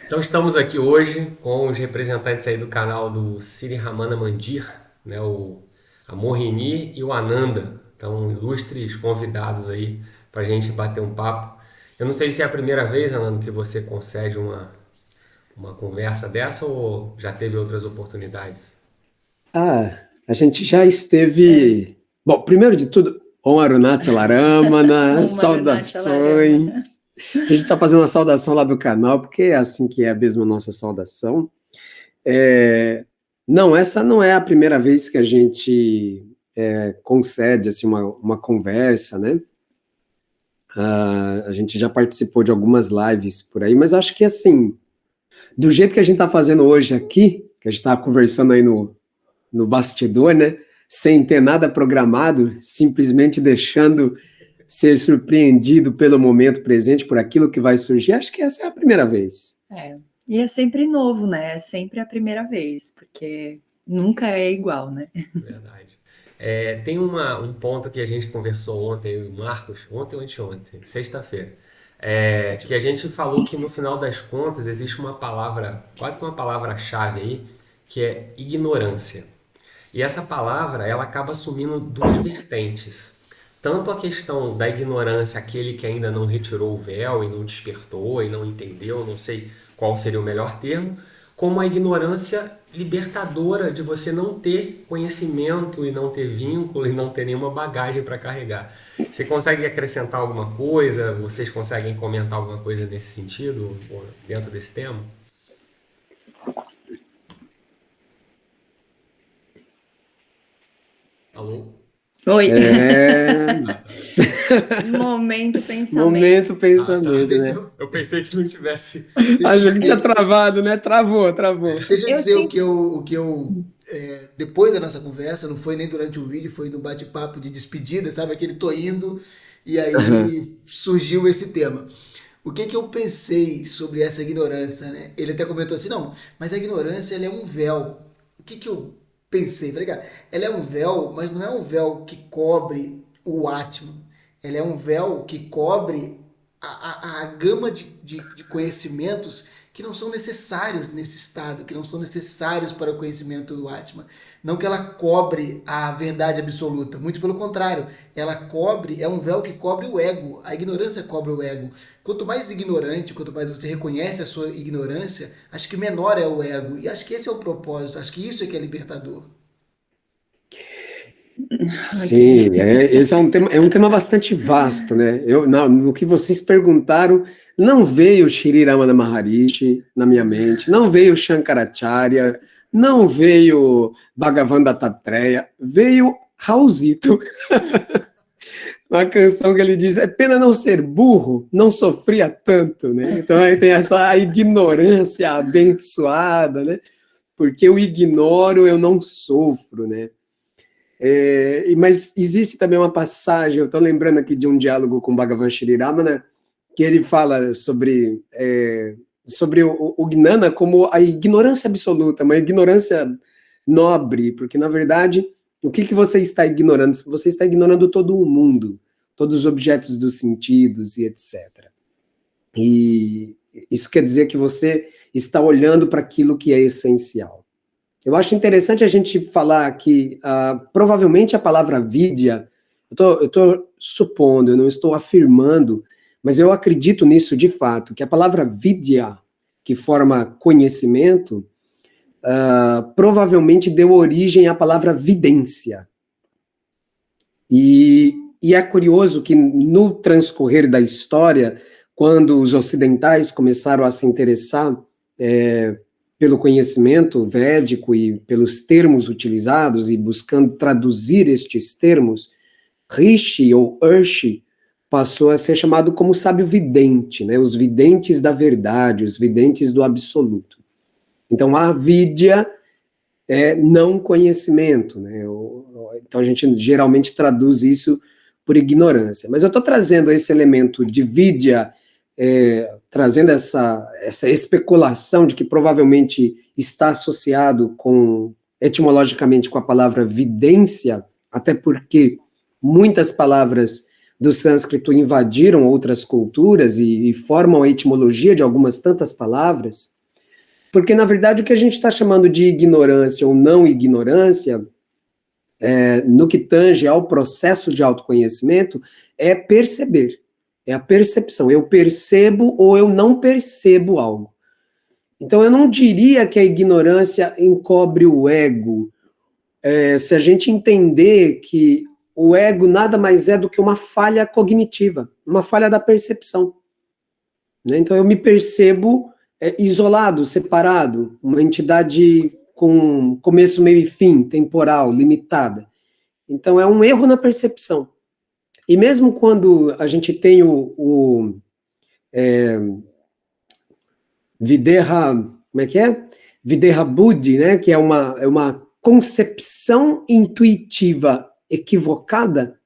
Então estamos aqui hoje com os representantes aí do canal do Sri Ramana Mandir, né, a Mohini e o Ananda. Então, ilustres convidados aí para a gente bater um papo. Eu não sei se é a primeira vez, Ananda, que você concede uma conversa dessa ou já teve outras oportunidades? A gente já esteve. Bom, primeiro de tudo, Om Arunachala Ramana, Uma Arunachalarana. saudações. A gente está fazendo uma saudação lá do canal, porque é assim que é mesmo a nossa saudação. É, Não, essa não é a primeira vez que a gente concede assim, uma conversa, né? A gente já participou de algumas lives por aí, mas acho que assim, do jeito que a gente está fazendo hoje aqui, que a gente está conversando aí no bastidor, né? Sem ter nada programado, simplesmente deixando ser surpreendido pelo momento presente, por aquilo que vai surgir. Acho que essa é a primeira vez. É. E é sempre novo, né? É sempre a primeira vez, porque nunca é igual, né? Verdade. Tem um ponto que a gente conversou ontem, eu e o Marcos, ontem ou anteontem, sexta-feira, que a gente falou que no final das contas existe uma palavra, quase que uma palavra-chave aí, que é ignorância. E essa palavra, ela acaba assumindo duas vertentes. Tanto a questão da ignorância, aquele que ainda não retirou o véu e não despertou e não entendeu, não sei qual seria o melhor termo, como a ignorância libertadora de você não ter conhecimento e não ter vínculo e não ter nenhuma bagagem para carregar. Você consegue acrescentar alguma coisa? Vocês conseguem comentar alguma coisa nesse sentido, dentro desse tema? Alô? Oi. É... Momento pensamento. Momento Ah, tá. pensamento, né? Eu pensei que não tivesse. Deixa eu Achou que tinha dizer, travado, né? Travou, travou. deixa eu Eu dizer sinto. depois da nossa conversa, não foi nem durante o vídeo, foi no bate-papo de despedida, sabe? Aquele tô indo, e Uhum. aí surgiu esse tema. O que que eu pensei sobre essa ignorância, né? Ele até comentou assim, não, mas a ignorância ela é um véu. O que que eu pensei? Falei, cara, ela é um véu, mas não é um véu que cobre o Atman. Ela é um véu que cobre a gama de conhecimentos que não são necessários nesse estado, que não são necessários para o conhecimento do Atman. Não que ela cobre a verdade absoluta, muito pelo contrário, ela cobre, é um véu que cobre o ego, a ignorância cobre o ego. Quanto mais ignorante, quanto mais você reconhece a sua ignorância, acho que menor é o ego, e acho que esse é o propósito, acho que isso é que é libertador. Ok. Sim, esse é um tema bastante vasto, né? No que vocês perguntaram, não veio Shri Ramana Maharishi na minha mente, não veio Shankaracharya, não veio Bhagavan Dattatreya, veio Raulzito. Uma canção que ele diz, é pena não ser burro, não sofria tanto, né? Então aí tem essa ignorância abençoada, né? Porque eu ignoro, eu não sofro, né? Mas existe também uma passagem, eu estou lembrando aqui de um diálogo com Bhagavan Sri Ramana, que ele fala sobre o Gnana como a ignorância absoluta, uma ignorância nobre, porque, na verdade, o que você está ignorando? Você está ignorando todo o mundo, todos os objetos dos sentidos e etc. E isso quer dizer que você está olhando para aquilo que é essencial. Eu acho interessante a gente falar que provavelmente a palavra vidya, eu estou supondo, eu não estou afirmando, mas eu acredito nisso de fato, que a palavra vidya, que forma conhecimento, provavelmente deu origem à palavra vidência. E é curioso que no transcorrer da história, quando os ocidentais começaram a se interessar pelo conhecimento védico e pelos termos utilizados e buscando traduzir estes termos, Rishi ou Urshi passou a ser chamado como sábio vidente, né? Os videntes da verdade, os videntes do absoluto. Então, a vidya é não conhecimento, né? Então, a gente geralmente traduz isso por ignorância. Mas eu estou trazendo esse elemento de vidya, trazendo essa especulação de que provavelmente está associado etimologicamente com a palavra vidência, até porque muitas palavras do sânscrito invadiram outras culturas e formam a etimologia de algumas tantas palavras, porque, na verdade, o que a gente está chamando de ignorância ou não ignorância, no que tange ao processo de autoconhecimento, é perceber, é a percepção. Eu percebo ou eu não percebo algo. Então, eu não diria que a ignorância encobre o ego. Se a gente entender que o ego nada mais é do que uma falha cognitiva, uma falha da percepção, né? Então, eu me percebo isolado, separado, uma entidade com começo, meio e fim, temporal, limitada. Então, é um erro na percepção. E mesmo quando a gente tem o Videha, como é que é? Videha Buddhi, né? Que é uma concepção intuitiva equivocada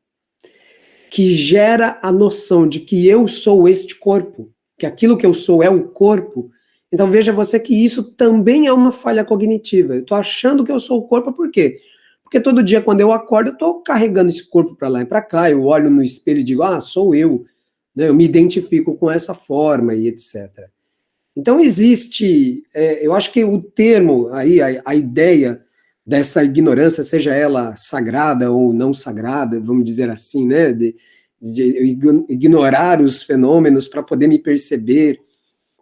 que gera a noção de que eu sou este corpo, que aquilo que eu sou é o corpo. Então veja você que isso também é uma falha cognitiva. Eu estou achando que eu sou o corpo, por quê? Porque todo dia quando eu acordo eu estou carregando esse corpo para lá e para cá, eu olho no espelho e digo, sou eu, né? Eu me identifico com essa forma e etc. Então existe, eu acho que o termo, aí, a ideia dessa ignorância, seja ela sagrada ou não sagrada, vamos dizer assim, né, de ignorar os fenômenos para poder me perceber,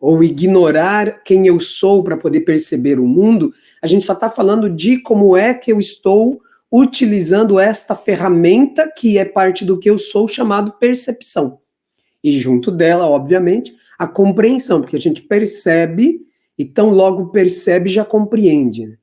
ou ignorar quem eu sou para poder perceber o mundo, a gente só está falando de como é que eu estou utilizando esta ferramenta que é parte do que eu sou, chamado percepção. E junto dela, obviamente, a compreensão, porque a gente percebe, e tão logo percebe, já compreende, né?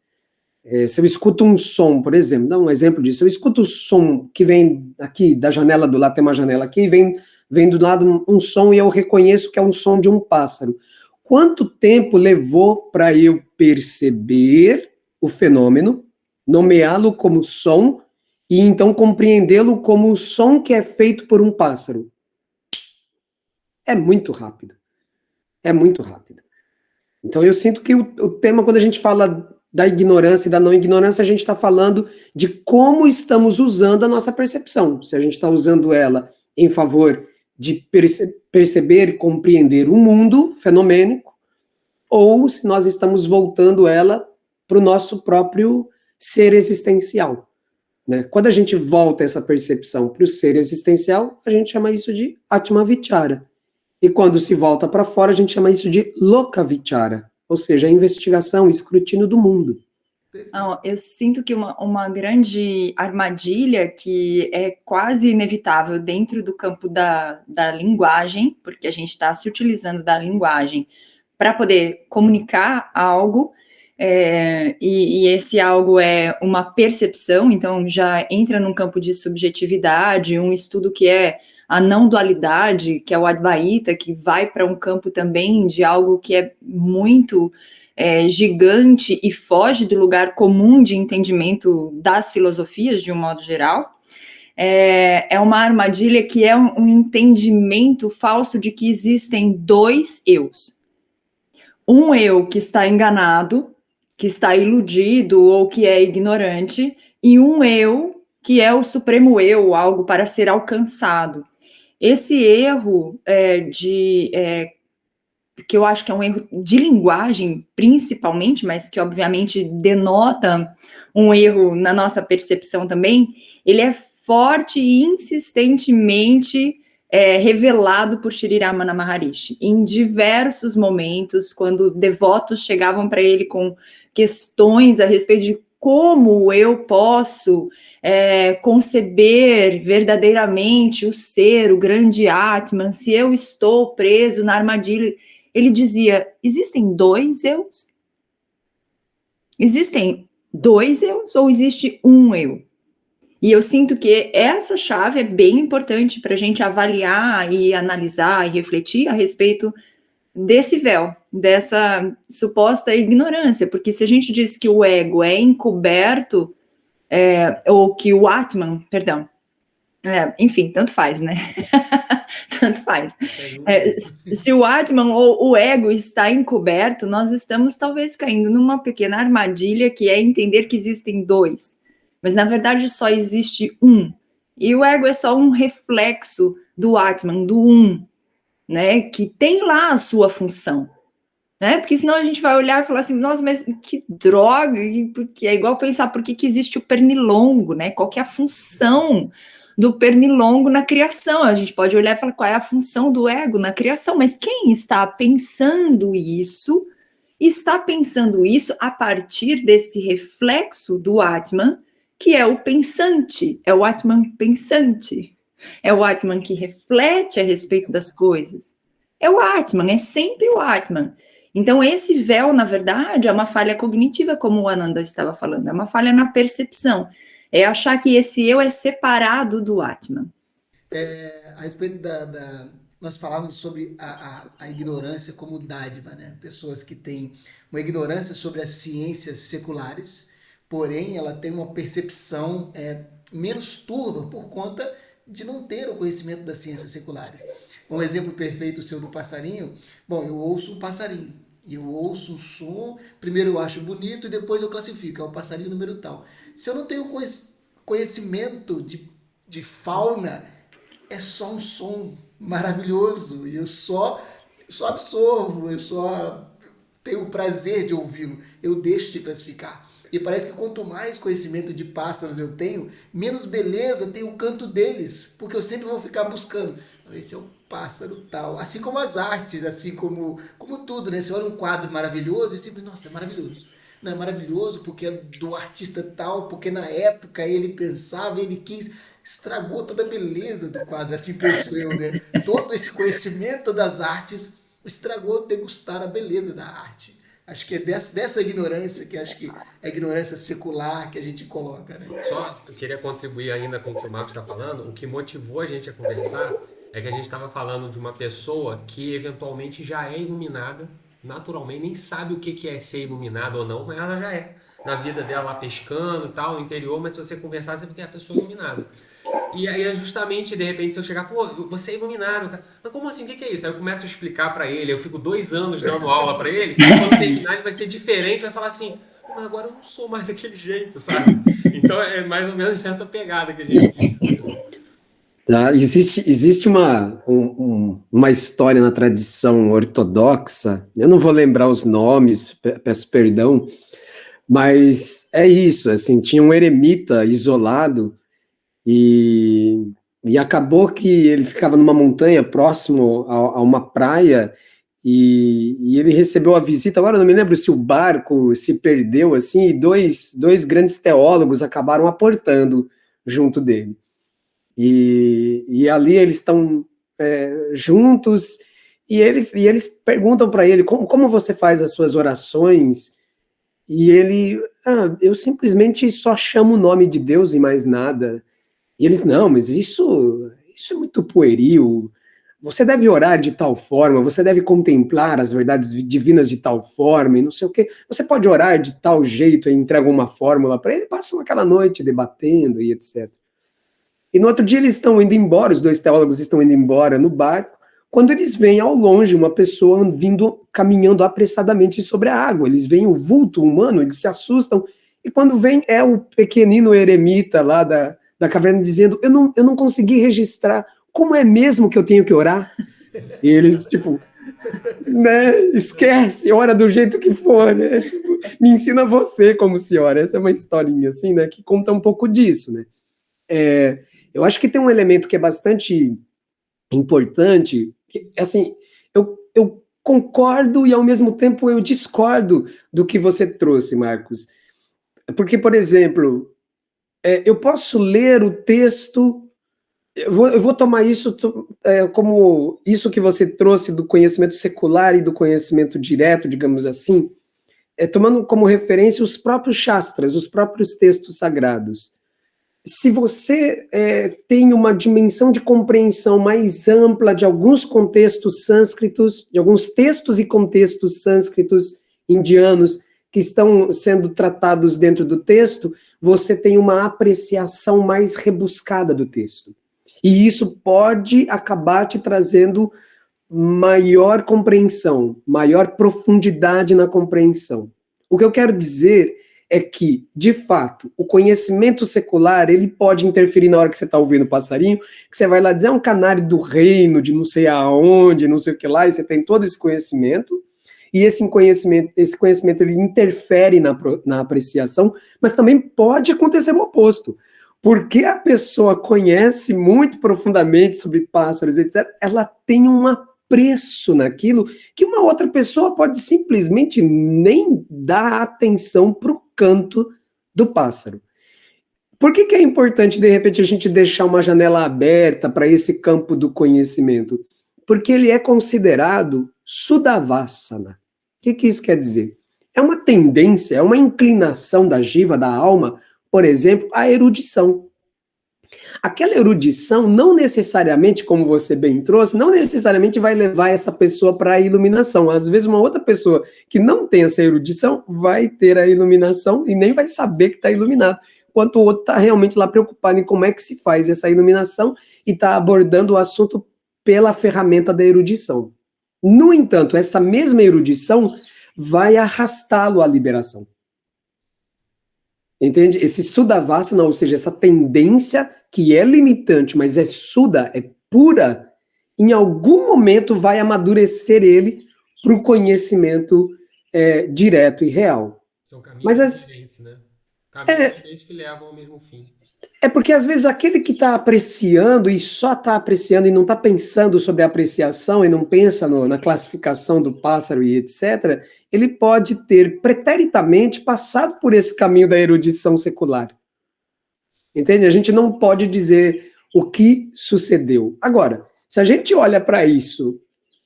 Se eu escuto um som, por exemplo, dá um exemplo disso, eu escuto o som que vem aqui da janela do lado, tem uma janela aqui, vem do lado um som e eu reconheço que é um som de um pássaro. Quanto tempo levou para eu perceber o fenômeno, nomeá-lo como som e então compreendê-lo como o som que é feito por um pássaro? É muito rápido. É muito rápido. Então eu sinto que o tema, quando a gente fala da ignorância e da não ignorância, a gente está falando de como estamos usando a nossa percepção. Se a gente está usando ela em favor de perceber e compreender o mundo fenomênico, ou se nós estamos voltando ela para o nosso próprio ser existencial, né? Quando a gente volta essa percepção para o ser existencial, a gente chama isso de Atma Vichara. E quando se volta para fora, a gente chama isso de Loka Vichara, ou seja, a investigação, o escrutínio do mundo. Eu sinto que uma grande armadilha que é quase inevitável dentro do campo da linguagem, porque a gente está se utilizando da linguagem para poder comunicar algo, e esse algo é uma percepção, então já entra num campo de subjetividade, um estudo que é a não dualidade, que é o Advaita, que vai para um campo também de algo que é muito gigante e foge do lugar comum de entendimento das filosofias, de um modo geral. É uma armadilha que é um entendimento falso de que existem dois eus. Um eu que está enganado, que está iludido ou que é ignorante, e um eu que é o supremo eu, algo para ser alcançado. Esse erro que eu acho que é um erro de linguagem, principalmente, mas que obviamente denota um erro na nossa percepção também, ele é forte e insistentemente revelado por Sri Ramana Maharishi. Em diversos momentos, quando devotos chegavam para ele com questões a respeito de como eu posso conceber verdadeiramente o ser, o grande Atman, se eu estou preso na armadilha, ele dizia, existem dois eus? Existem dois eus ou existe um eu? E eu sinto que essa chave é bem importante para a gente avaliar e analisar e refletir a respeito desse véu, dessa suposta ignorância, porque se a gente diz que o ego é encoberto, ou que o Atman, perdão, enfim, tanto faz, né? Tanto faz. Se o Atman ou o ego está encoberto, nós estamos talvez caindo numa pequena armadilha que é entender que existem dois, mas na verdade só existe um, e o ego é só um reflexo do Atman, do né, que tem lá a sua função, né, porque senão a gente vai olhar e falar assim, nossa, mas que droga, porque é igual pensar por que existe o pernilongo, né, qual que é a função do pernilongo na criação, a gente pode olhar e falar qual é a função do ego na criação, mas quem está pensando isso a partir desse reflexo do Atman, que é o pensante, é o Atman pensante, é o Atman que reflete a respeito das coisas. É o Atman, é sempre o Atman. Então, esse véu, na verdade, é uma falha cognitiva, como o Ananda estava falando, é uma falha na percepção. É achar que esse eu é separado do Atman. A respeito nós falávamos sobre a ignorância como dádiva, né? Pessoas que têm uma ignorância sobre as ciências seculares, porém ela tem uma percepção menos turva por conta de não ter o conhecimento das ciências seculares. Um exemplo perfeito seu do passarinho, bom, eu ouço um passarinho, e eu ouço um som, primeiro eu acho bonito e depois eu classifico, é o passarinho número tal. Se eu não tenho conhecimento de fauna, é só um som maravilhoso, e eu só absorvo, eu só tenho o prazer de ouvi-lo, eu deixo de classificar. E parece que quanto mais conhecimento de pássaros eu tenho, menos beleza tem o canto deles, porque eu sempre vou ficar buscando. Esse é o pássaro tal. Assim como as artes, assim como tudo, né? Você olha um quadro maravilhoso e sempre, nossa, é maravilhoso. Não, é maravilhoso porque é do artista tal, porque na época ele pensava, ele quis, estragou toda a beleza do quadro, assim penso eu, né? Todo esse conhecimento das artes estragou degustar a beleza da arte. Acho que é dessa ignorância, que acho que é a ignorância secular que a gente coloca, né? Só eu queria contribuir ainda com o que o Marcos está falando. O que motivou a gente a conversar é que a gente estava falando de uma pessoa que eventualmente já é iluminada, naturalmente, nem sabe o que é ser iluminado ou não, mas ela já é. Na vida dela, lá pescando e tal, no interior, mas se você conversar, você vê que é a pessoa iluminada. E aí é justamente, de repente, se eu chegar, pô, você é iluminado, cara. Mas como assim? O que é isso? Aí eu começo a explicar pra ele, eu fico 2 anos dando aula pra ele, quando terminar ele vai ser diferente, vai falar assim, mas agora eu não sou mais daquele jeito, sabe? Então é mais ou menos essa pegada que a gente quis dizer. Tá? Existe uma história na tradição ortodoxa, eu não vou lembrar os nomes, peço perdão, mas é isso, assim, tinha um eremita isolado e acabou que ele ficava numa montanha próximo a uma praia e ele recebeu a visita, agora eu não me lembro se o barco se perdeu, assim, e dois grandes teólogos acabaram aportando junto dele. E ali eles estão juntos e eles perguntam para ele como você faz as suas orações, e ele, eu simplesmente só chamo o nome de Deus e mais nada. E eles, não, mas isso é muito pueril, você deve orar de tal forma, você deve contemplar as verdades divinas de tal forma, e não sei o quê, você pode orar de tal jeito e entrega uma fórmula para ele, passam aquela noite debatendo e etc. E no outro dia eles estão indo embora, os 2 teólogos estão indo embora no barco, quando eles veem ao longe uma pessoa caminhando apressadamente sobre a água. Eles veem o vulto humano, eles se assustam, e quando vem é o pequenino eremita lá da caverna dizendo, eu não consegui registrar, como é mesmo que eu tenho que orar? E eles, tipo, né, esquece, ora do jeito que for, né? Me ensina você como se ora. Essa é uma historinha assim, né, que conta um pouco disso, né? Eu acho que tem um elemento que é bastante importante, que, assim, eu concordo e ao mesmo tempo eu discordo do que você trouxe, Marcos. Porque, por exemplo, eu posso ler o texto, eu vou tomar isso como isso que você trouxe do conhecimento secular e do conhecimento direto, digamos assim, tomando como referência os próprios shastras, os próprios textos sagrados. Se você tem uma dimensão de compreensão mais ampla de alguns contextos sânscritos, de alguns textos e contextos sânscritos indianos que estão sendo tratados dentro do texto, você tem uma apreciação mais rebuscada do texto. E isso pode acabar te trazendo maior compreensão, maior profundidade na compreensão. O que eu quero dizer é que, de fato, o conhecimento secular, ele pode interferir na hora que você está ouvindo o passarinho, que você vai lá dizer, é um canário do reino, de não sei aonde, não sei o que lá, e você tem todo esse conhecimento, e esse conhecimento ele interfere na apreciação, mas também pode acontecer o oposto. Porque a pessoa conhece muito profundamente sobre pássaros, etc., ela tem um apreço naquilo que uma outra pessoa pode simplesmente nem dar atenção para o canto do pássaro. Por que é importante, de repente, a gente deixar uma janela aberta para esse campo do conhecimento? Porque ele é considerado Suddhavasana. O que isso quer dizer? É uma tendência, é uma inclinação da jiva, da alma, por exemplo, à erudição. Aquela erudição não necessariamente, como você bem trouxe, não necessariamente vai levar essa pessoa para a iluminação. Às vezes uma outra pessoa que não tem essa erudição vai ter a iluminação e nem vai saber que está iluminado, enquanto o outro está realmente lá preocupado em como é que se faz essa iluminação e está abordando o assunto pela ferramenta da erudição. No entanto, essa mesma erudição vai arrastá-lo à liberação. Entende? Esse Suddhavasana, ou seja, essa tendência que é limitante, mas é Suddha, é pura, em algum momento vai amadurecer ele para o conhecimento direto e real. São caminhos Mas diferentes, né? Caminhos diferentes que levam ao mesmo fim. É porque às vezes aquele que está apreciando e só está apreciando e não está pensando sobre a apreciação e não pensa na classificação do pássaro e etc., ele pode ter preteritamente passado por esse caminho da erudição secular. Entende? A gente não pode dizer o que sucedeu. Agora, se a gente olha para isso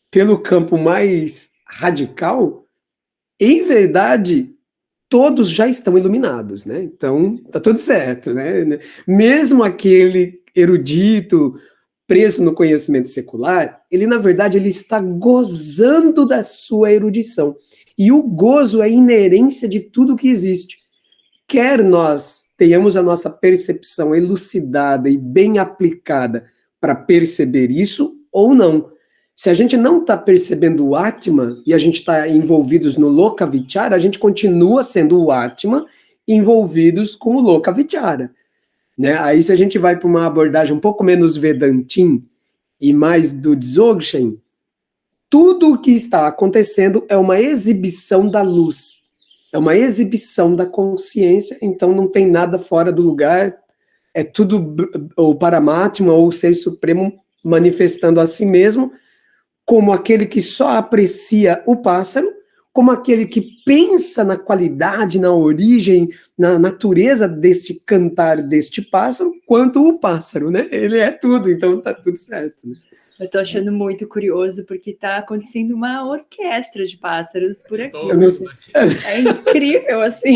pelo campo mais radical, em verdade, todos já estão iluminados, né? Então, tá tudo certo, né? Mesmo aquele erudito preso no conhecimento secular, ele, na verdade, ele está gozando da sua erudição. E o gozo é inerência de tudo que existe. Quer nós tenhamos a nossa percepção elucidada e bem aplicada para perceber isso, ou não. Se a gente não está percebendo o Atma e a gente está envolvidos no Loka Vichara, a gente continua sendo o Atma envolvidos com o Loka Vichara. Né? Aí se a gente vai para uma abordagem um pouco menos Vedantin e mais do Dzogchen, tudo o que está acontecendo é uma exibição da luz, é uma exibição da consciência, então não tem nada fora do lugar, é tudo o Paramatma ou o Ser Supremo manifestando a si mesmo, como aquele que só aprecia o pássaro, como aquele que pensa na qualidade, na origem, na natureza deste cantar deste pássaro, quanto o pássaro, né? Ele é tudo, então tá tudo certo, né? Eu tô achando muito curioso, porque tá acontecendo uma orquestra de pássaros por aqui. É incrível, assim.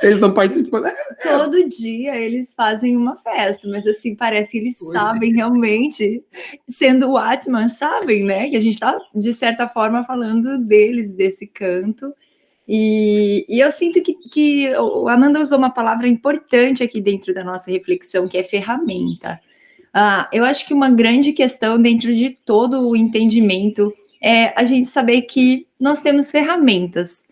Eles estão participando. Todo dia eles fazem uma festa, mas assim, parece que eles sabem realmente, sendo o Atman, sabem, né? Que a gente tá, de certa forma, falando deles, desse canto. E eu sinto que o Ananda usou uma palavra importante aqui dentro da nossa reflexão, que é ferramenta. Eu acho que uma grande questão dentro de todo o entendimento é a gente saber que nós temos ferramentas.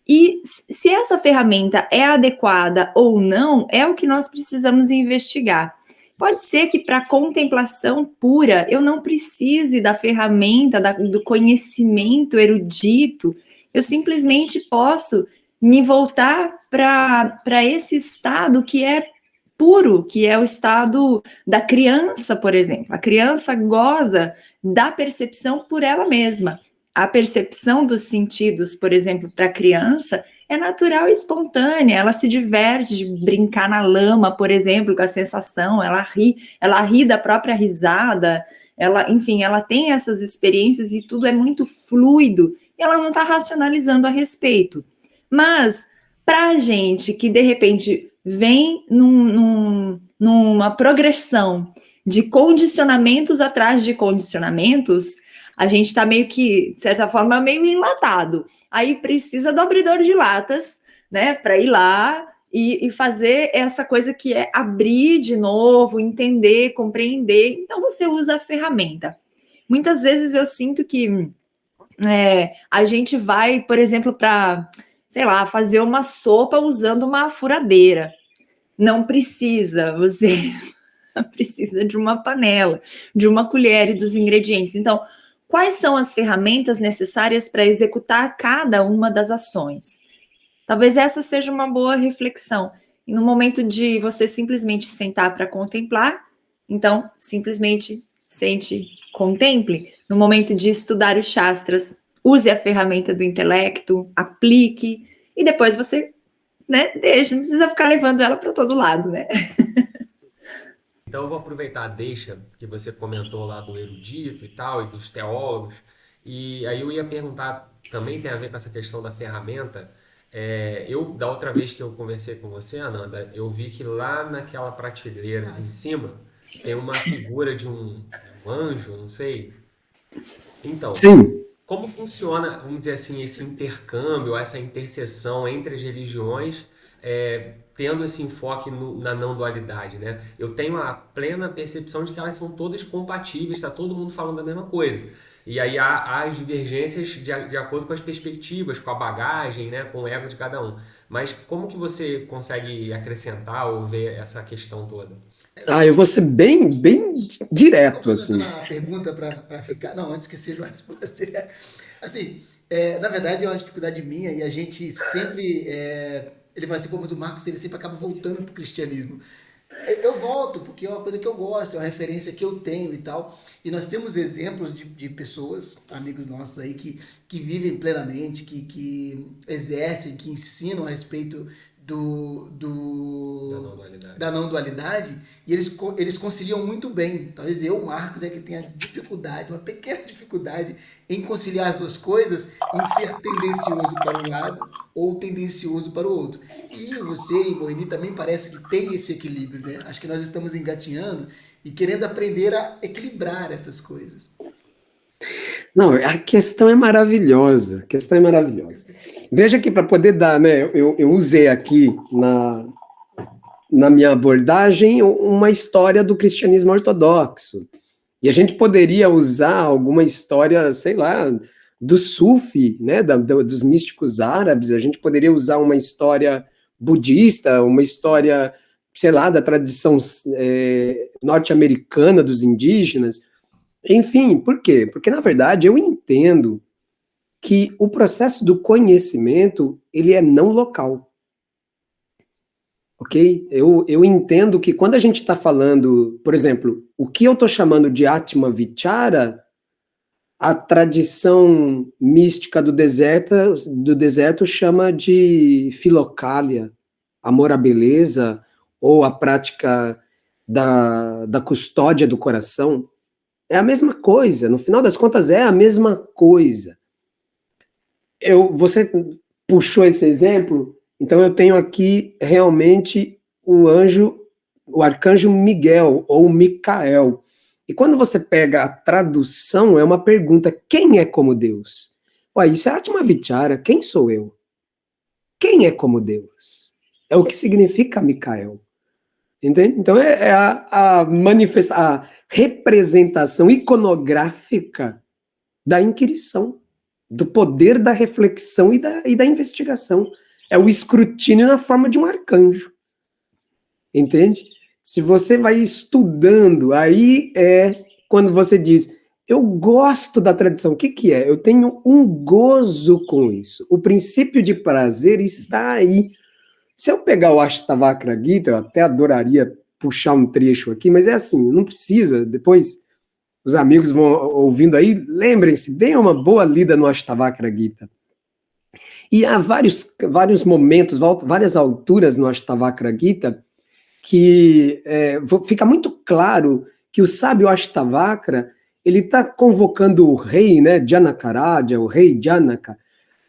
E se essa ferramenta é adequada ou não, é o que nós precisamos investigar. Pode ser que para contemplação pura eu não precise da ferramenta, do conhecimento erudito, eu simplesmente posso me voltar para esse estado que é puro, que é o estado da criança, por exemplo. A criança goza da percepção por ela mesma. A percepção dos sentidos, por exemplo, para a criança, é natural e espontânea. Ela se diverte de brincar na lama, por exemplo, com a sensação, ela ri da própria risada, enfim, ela tem essas experiências e tudo é muito fluido, e ela não está racionalizando a respeito. Mas, para a gente que, de repente, vem numa progressão de condicionamentos atrás de condicionamentos, a gente está meio que, de certa forma, meio enlatado. Aí precisa do abridor de latas, né, para ir lá e fazer essa coisa que é abrir de novo, entender, compreender. Então, você usa a ferramenta. Muitas vezes eu sinto que a gente vai, por exemplo, para sei lá, fazer uma sopa usando uma furadeira. Não precisa, você precisa de uma panela, de uma colher e dos ingredientes. Então, quais são as ferramentas necessárias para executar cada uma das ações? Talvez essa seja uma boa reflexão. E no momento de você simplesmente sentar para contemplar, então, simplesmente sente, contemple. No momento de estudar os Shastras, use a ferramenta do intelecto, aplique, e depois você, né, deixa, não precisa ficar levando ela para todo lado, né? Então eu vou aproveitar a deixa que você comentou lá do erudito e tal, e dos teólogos, e aí eu ia perguntar, também tem a ver com essa questão da ferramenta. Da outra vez que eu conversei com você, Ananda, eu vi que lá naquela prateleira em cima tem uma figura de um anjo, não sei. Então, Sim. como funciona, vamos dizer assim, esse intercâmbio, essa interseção entre as religiões, tendo esse enfoque na não dualidade, né? Eu tenho a plena percepção de que elas são todas compatíveis, está todo mundo falando a mesma coisa. E aí há as divergências de acordo com as perspectivas, com a bagagem, né, com o ego de cada um. Mas como que você consegue acrescentar ou ver essa questão toda? Eu vou ser bem direto, assim. Uma pergunta para ficar. Não, antes que seja uma resposta direta. Assim, na verdade é uma dificuldade minha e a gente sempre. Ele fala assim, pô, mas o Marcos ele sempre acaba voltando pro cristianismo. Eu volto, porque é uma coisa que eu gosto, é uma referência que eu tenho e tal. E nós temos exemplos de pessoas, amigos nossos aí, que vivem plenamente, que exercem, que ensinam a respeito da não dualidade, e eles conciliam muito bem. Talvez eu, Marcos, é que tenha dificuldade, uma pequena dificuldade em conciliar as duas coisas, em ser tendencioso para um lado ou tendencioso para o outro. E você e Moini também parece que tem esse equilíbrio, né? Acho que nós estamos engatinhando e querendo aprender a equilibrar essas coisas. Não, a questão é maravilhosa, a questão é maravilhosa. Veja que para poder dar, né, eu usei aqui na minha abordagem uma história do cristianismo ortodoxo, e a gente poderia usar alguma história, sei lá, do Sufi, né, dos místicos árabes, a gente poderia usar uma história budista, uma história, sei lá, da tradição norte-americana dos indígenas. Enfim, por quê? Porque, na verdade, eu entendo que o processo do conhecimento, ele é não local. Ok? Eu entendo que quando a gente está falando, por exemplo, o que eu estou chamando de Atma Vichara, a tradição mística do deserto chama de filocália, amor à beleza, ou a prática da custódia do coração. É a mesma coisa, no final das contas é a mesma coisa. Você puxou esse exemplo, então eu tenho aqui realmente o arcanjo Miguel, ou Micael. E quando você pega a tradução, é uma pergunta, quem é como Deus? Ué, isso é Atma Vichara, quem sou eu? Quem é como Deus? É o que significa Micael. Entende? Então é a representação iconográfica da inquirição, do poder da reflexão e da investigação. É o escrutínio na forma de um arcanjo. Entende? Se você vai estudando, aí é quando você diz, eu gosto da tradição. O que é? Eu tenho um gozo com isso. O princípio de prazer está aí. Se eu pegar o Ashtavakra Gita, eu até adoraria puxar um trecho aqui, mas é assim, não precisa, depois os amigos vão ouvindo aí, lembrem-se, deem uma boa lida no Ashtavakra Gita. E há vários momentos, várias alturas no Ashtavakra Gita, que fica muito claro que o sábio Ashtavakra, ele está convocando o rei, né, Janakaraja, o rei Janaka,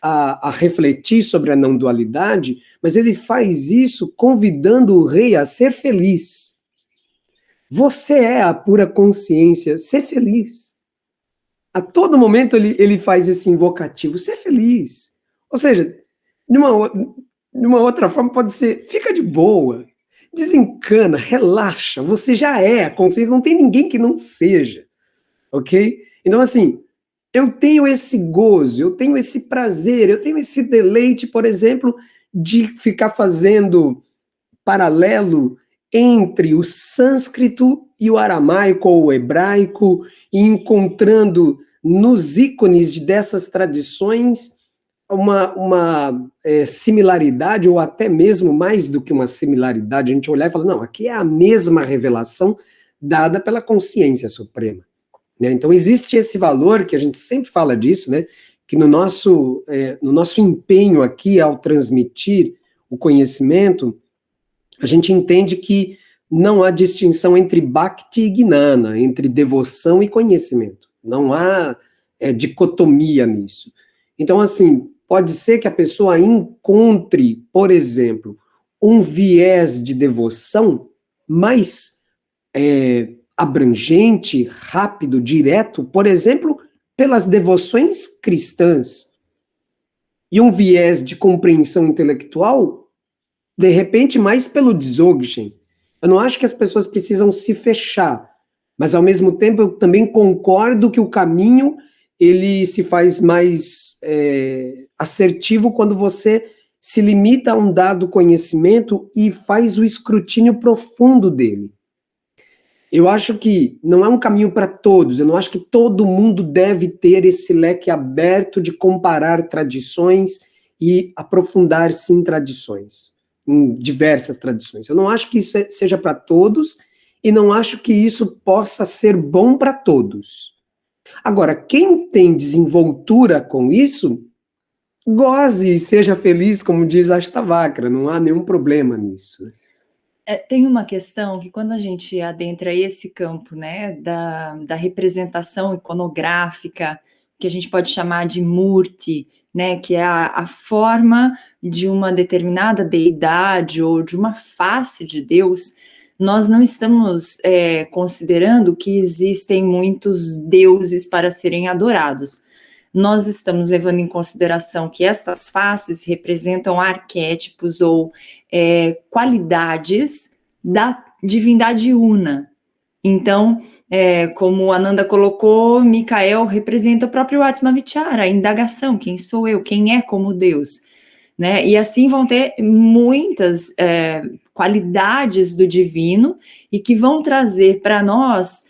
a refletir sobre a não dualidade, mas ele faz isso convidando o rei a ser feliz. Você é a pura consciência, ser feliz. A todo momento ele faz esse invocativo, ser feliz. Ou seja, numa outra forma pode ser, fica de boa, desencana, relaxa, você já é a consciência, não tem ninguém que não seja, ok? Então assim, eu tenho esse gozo, eu tenho esse prazer, eu tenho esse deleite, por exemplo, de ficar fazendo paralelo entre o sânscrito e o aramaico ou o hebraico, e encontrando nos ícones dessas tradições uma similaridade, ou até mesmo mais do que uma similaridade, a gente olhar e falar, não, aqui é a mesma revelação dada pela consciência suprema. Né? Então existe esse valor, que a gente sempre fala disso, né? Que no nosso empenho aqui ao transmitir o conhecimento, a gente entende que não há distinção entre bhakti e gnana, entre devoção e conhecimento. Não há dicotomia nisso. Então, assim, pode ser que a pessoa encontre, por exemplo, um viés de devoção mais abrangente, rápido, direto, por exemplo, pelas devoções cristãs, e um viés de compreensão intelectual, de repente, mais pelo Dzogchen. Eu não acho que as pessoas precisam se fechar, mas ao mesmo tempo eu também concordo que o caminho ele se faz mais assertivo quando você se limita a um dado conhecimento e faz o escrutínio profundo dele. Eu acho que não é um caminho para todos, eu não acho que todo mundo deve ter esse leque aberto de comparar tradições e aprofundar-se em tradições, em diversas tradições. Eu não acho que isso seja para todos e não acho que isso possa ser bom para todos. Agora, quem tem desenvoltura com isso, goze e seja feliz, como diz Ashtavakra, não há nenhum problema nisso. Tem uma questão que quando a gente adentra esse campo, né, da representação iconográfica, que a gente pode chamar de murti, né, que é a forma de uma determinada deidade ou de uma face de Deus, nós não estamos considerando que existem muitos deuses para serem adorados. Nós estamos levando em consideração que estas faces representam arquétipos ou qualidades da divindade una. Então, como a Ananda colocou, Micael representa o próprio Atma Vichara, a indagação, quem sou eu, quem é como Deus, né? E assim vão ter muitas qualidades do divino e que vão trazer para nós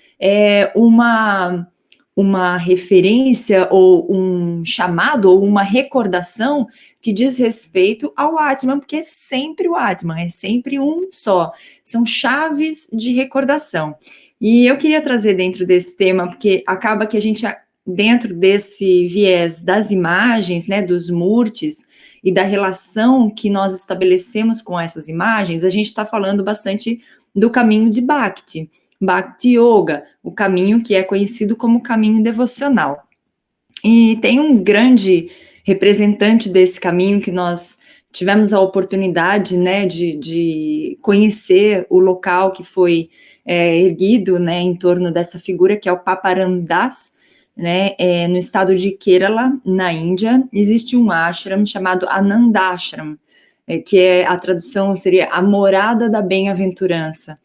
uma referência ou um chamado ou uma recordação que diz respeito ao Atman, porque é sempre o Atman, é sempre um só. São chaves de recordação. E eu queria trazer dentro desse tema, porque acaba que a gente, dentro desse viés das imagens, né, dos murtis, e da relação que nós estabelecemos com essas imagens, a gente está falando bastante do caminho de Bhakti. Bhakti Yoga, o caminho que é conhecido como caminho devocional. E tem um grande representante desse caminho que nós tivemos a oportunidade, né, de conhecer o local que foi erguido, né, em torno dessa figura, que é o Papa Ram Dass, né, no estado de Kerala, na Índia. Existe um ashram chamado Anandashram, que a tradução seria a morada da bem-aventurança.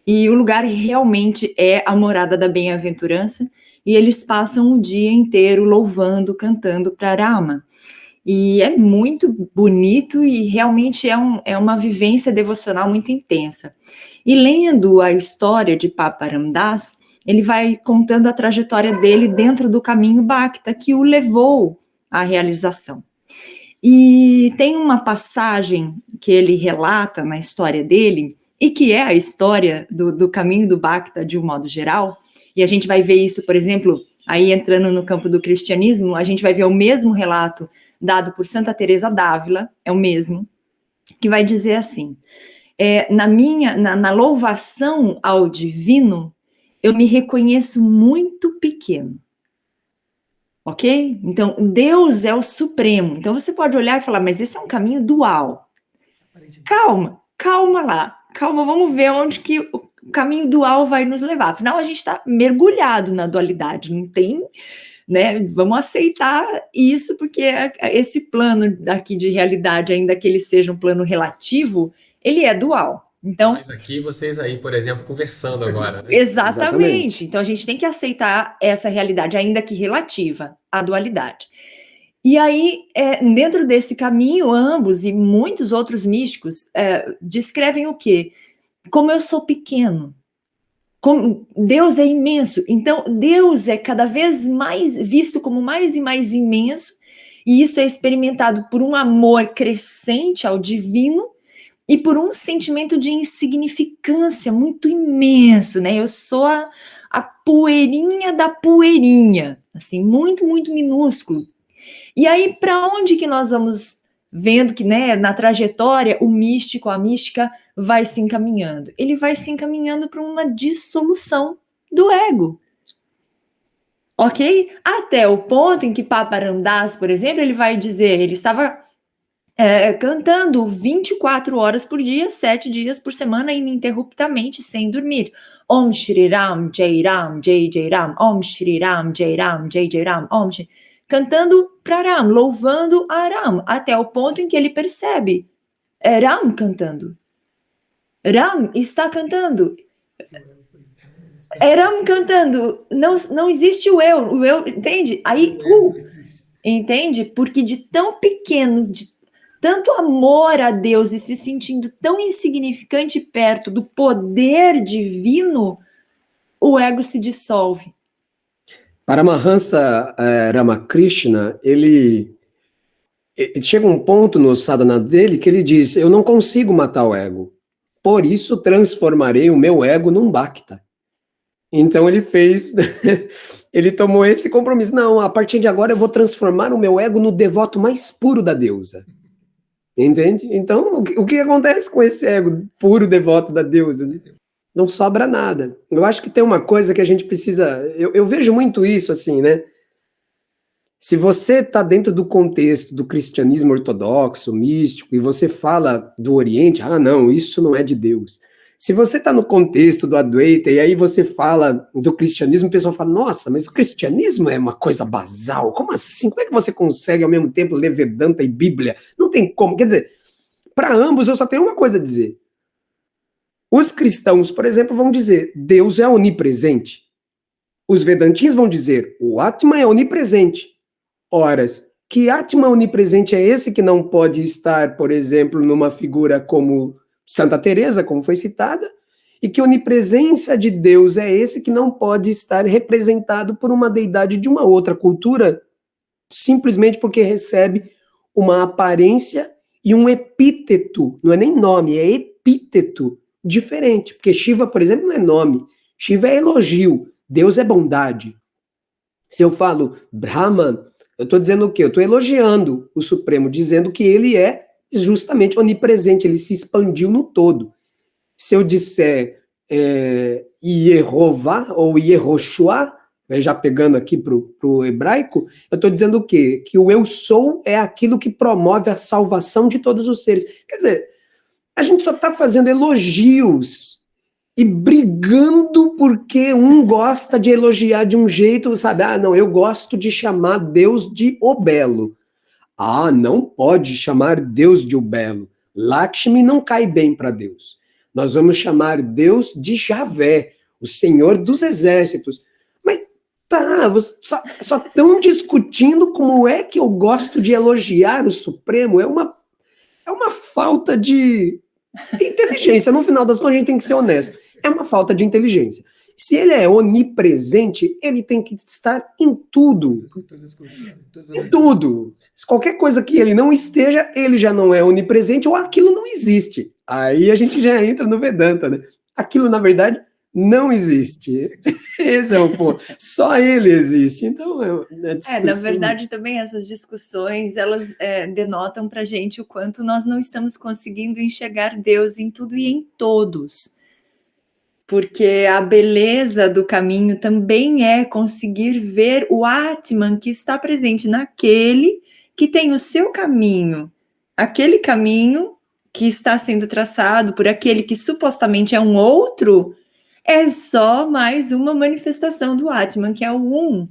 E o lugar realmente é a morada da bem-aventurança, e eles passam o dia inteiro louvando, cantando para Rama. E é muito bonito e realmente é uma vivência devocional muito intensa. E lendo a história de Papa Ram Dass, ele vai contando a trajetória dele dentro do caminho Bhakta, que o levou à realização. E tem uma passagem que ele relata na história dele, e que é a história do caminho do Bhakta de um modo geral, e a gente vai ver isso, por exemplo, aí entrando no campo do cristianismo, a gente vai ver o mesmo relato dado por Santa Teresa d'Ávila, é o mesmo, que vai dizer assim, na louvação ao divino, eu me reconheço muito pequeno. Ok? Então, Deus é o supremo. Então, você pode olhar e falar, mas esse é um caminho dual. Calma lá. Calma, vamos ver onde que o caminho dual vai nos levar. Afinal, a gente está mergulhado na dualidade, não tem, né? Vamos aceitar isso, porque esse plano aqui de realidade, ainda que ele seja um plano relativo, ele é dual. Então, Nós aqui, vocês aí, por exemplo, conversando agora, né? exatamente. Então, a gente tem que aceitar essa realidade, ainda que relativa, à dualidade. E aí, dentro desse caminho, ambos e muitos outros místicos descrevem o quê? Como eu sou pequeno. Como Deus é imenso. Então, Deus é cada vez mais visto como mais e mais imenso, e isso é experimentado por um amor crescente ao divino e por um sentimento de insignificância muito imenso, né? Eu sou a poeirinha da poeirinha, assim, muito, muito minúsculo. E aí, para onde que nós vamos vendo que, né, na trajetória, o místico, a mística vai se encaminhando? Ele vai se encaminhando para uma dissolução do ego. Ok? Até o ponto em que Papa Ramdas, por exemplo, ele vai dizer, ele estava cantando 24 horas por dia, 7 dias por semana, ininterruptamente, sem dormir. Om Shri Ram, Jai Ram, Jai Jai Ram, Om Shri Ram, Jai Ram, Jai Jai Ram, Om Shri... Cantando para Ram, louvando a Ram, até o ponto em que ele percebe, é Ram cantando. Ram está cantando. É Ram cantando. Não existe o eu, entende? Aí, entende? Porque de tão pequeno, de tanto amor a Deus e se sentindo tão insignificante perto do poder divino, o ego se dissolve. Paramahansa Ramakrishna, ele chega um ponto no sadhana dele que ele diz, eu não consigo matar o ego, por isso transformarei o meu ego num bhakta. Então ele fez, ele tomou esse compromisso, não, a partir de agora eu vou transformar o meu ego no devoto mais puro da deusa. Entende? Então, o que acontece com esse ego puro devoto da deusa? Né? Não sobra nada. Eu acho que tem uma coisa que a gente precisa... Eu vejo muito isso, assim, né? Se você está dentro do contexto do cristianismo ortodoxo, místico, e você fala do Oriente, não, isso não é de Deus. Se você está no contexto do Advaita, e aí você fala do cristianismo, o pessoal fala, nossa, mas o cristianismo é uma coisa basal, como assim? Como é que você consegue ao mesmo tempo ler Vedanta e Bíblia? Não tem como. Quer dizer, para ambos eu só tenho uma coisa a dizer. Os cristãos, por exemplo, vão dizer, Deus é onipresente. Os vedantins vão dizer, o Atman é onipresente. Ora, que Atman onipresente é esse que não pode estar, por exemplo, numa figura como Santa Teresa, como foi citada, e que a onipresença de Deus é esse que não pode estar representado por uma deidade de uma outra cultura, simplesmente porque recebe uma aparência e um epíteto, não é nem nome, é epíteto diferente, porque Shiva, por exemplo, não é nome, Shiva é elogio, Deus é bondade. Se eu falo Brahman, eu estou dizendo o quê? Eu estou elogiando o Supremo, dizendo que ele é justamente onipresente, ele se expandiu no todo. Se eu disser Yehová ou Yehoshua, já pegando aqui para o hebraico, eu estou dizendo o quê? Que o eu sou é aquilo que promove a salvação de todos os seres. Quer dizer, a gente só está fazendo elogios e brigando porque um gosta de elogiar de um jeito, sabe? Não, eu gosto de chamar Deus de o Belo. Não pode chamar Deus de o Belo. Lakshmi não cai bem para Deus. Nós vamos chamar Deus de Javé, o Senhor dos Exércitos. Mas só estão discutindo como é que eu gosto de elogiar o Supremo. É uma falta de inteligência. No final das contas, a gente tem que ser honesto. É uma falta de inteligência. Se ele é onipresente, ele tem que estar em tudo. Em tudo. Qualquer coisa que ele não esteja, ele já não é onipresente ou aquilo não existe. Aí a gente já entra no Vedanta, né? Aquilo, na verdade, não existe. Esse é o ponto. Só ele existe. Então, na verdade, também essas discussões, elas denotam pra gente o quanto nós não estamos conseguindo enxergar Deus em tudo e em todos. Porque a beleza do caminho também é conseguir ver o Atman que está presente naquele que tem o seu caminho, aquele caminho que está sendo traçado por aquele que supostamente é um outro, é só mais uma manifestação do Atman, que é o um,